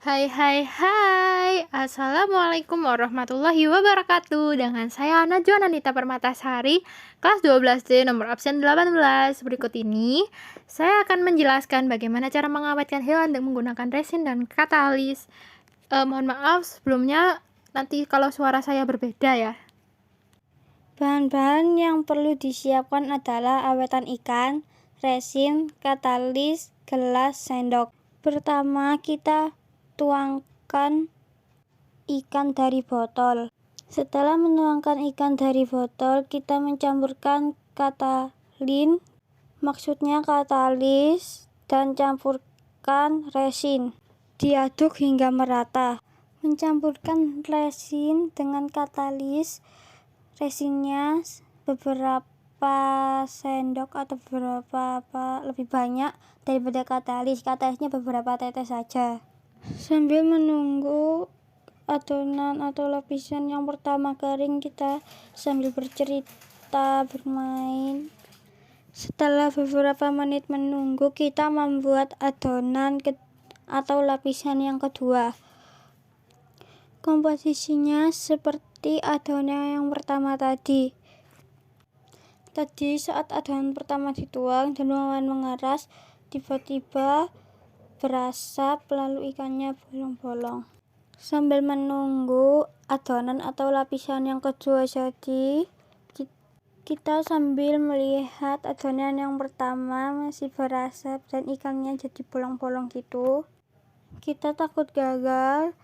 Hai hai hai, Assalamualaikum warahmatullahi wabarakatuh. Dengan saya Najwa Nandita Permatasari, kelas 12D nomor absen 18. Berikut ini, saya akan menjelaskan bagaimana cara mengawetkan hewan dengan menggunakan resin dan katalis. Mohon maaf sebelumnya, nanti kalau suara saya berbeda ya. Bahan-bahan yang perlu disiapkan adalah awetan ikan, resin, katalis, gelas, sendok. Pertama, kita tuangkan ikan dari botol. Setelah menuangkan ikan dari botol, kita mencampurkan katalin, maksudnya katalis, dan campurkan resin. Diaduk hingga merata. Mencampurkan resin dengan katalis, resinnya beberapa sendok atau lebih banyak daripada katalisnya beberapa tetes saja. Sambil menunggu adonan atau lapisan yang pertama kering, kita sambil bercerita bermain. Setelah beberapa menit menunggu, kita membuat adonan atau lapisan yang kedua. Komposisinya seperti adonan yang pertama tadi. Saat adonan pertama dituang dan mulai mengeras, tiba-tiba berasap lalu ikannya bolong-bolong. Sambil menunggu adonan atau lapisan yang kedua jadi, kita sambil melihat adonan yang pertama masih berasap dan ikannya jadi bolong-bolong gitu. Kita takut gagal,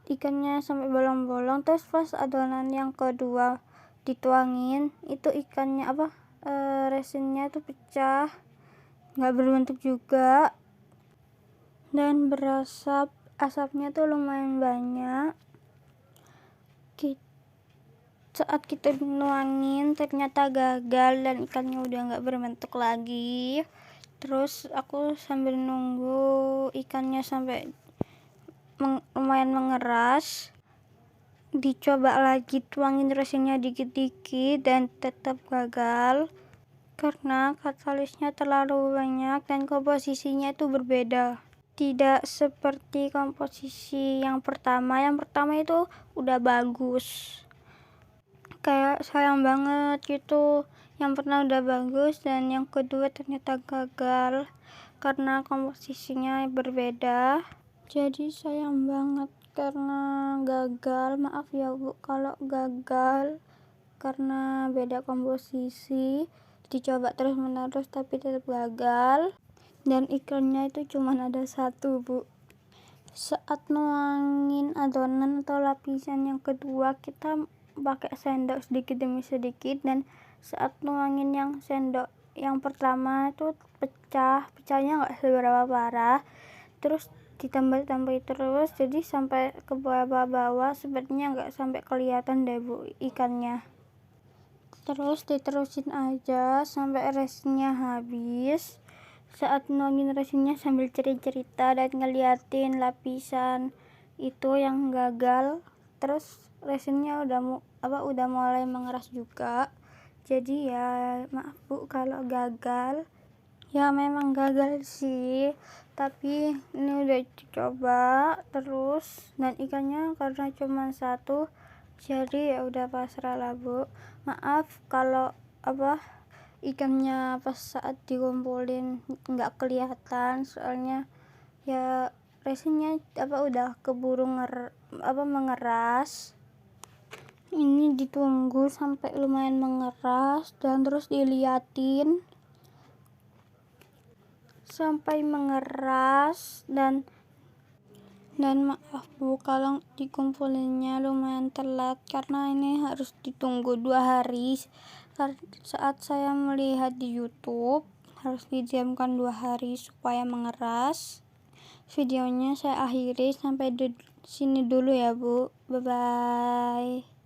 ikannya sampai bolong-bolong. Terus pas adonan yang kedua dituangin, itu ikannya resinnya itu pecah, nggak berbentuk juga, dan berasap. Asapnya tuh lumayan banyak. Saat kita nuangin ternyata gagal dan ikannya udah nggak berbentuk lagi. Terus aku sambil nunggu ikannya sampai lumayan mengeras, dicoba lagi tuangin resinnya dikit-dikit dan tetap gagal karena katalisnya terlalu banyak dan komposisinya itu berbeda. Tidak seperti komposisi yang pertama. Yang pertama itu udah bagus, kayak sayang banget gitu. Yang pertama udah bagus dan yang kedua ternyata gagal karena komposisinya berbeda. Jadi sayang banget karena gagal. Maaf ya Bu kalau gagal karena beda komposisi. Dicoba terus menerus tapi tetap gagal dan ikannya itu cuma ada satu Bu. Saat nuangin adonan atau lapisan yang kedua, kita pakai sendok sedikit demi sedikit, dan saat nuangin yang sendok yang pertama itu pecahnya nggak seberapa parah, terus ditambah terus jadi sampai ke bawah sepertinya nggak sampai kelihatan deh Bu ikannya. Terus diterusin aja sampai resinnya habis. Saat nuangin resinnya sambil cerita dan ngeliatin lapisan itu yang gagal, terus resinnya udah mulai mengeras juga. Jadi ya maaf Bu kalau gagal. Ya memang gagal sih, tapi ini udah dicoba terus dan ikannya karena cuma satu, jadi ya udah pasrah lah Bu. Maaf kalau ikannya pas saat dikumpulin nggak kelihatan, soalnya ya resinnya udah keburu mengeras. Ini ditunggu sampai lumayan mengeras dan terus diliatin sampai mengeras dan maaf Bu kalau dikumpulinnya lumayan telat karena ini harus ditunggu 2 hari. Saat saya melihat di YouTube harus didiamkan 2 hari supaya mengeras. Videonya saya akhiri sampai di sini dulu ya Bu. Bye bye.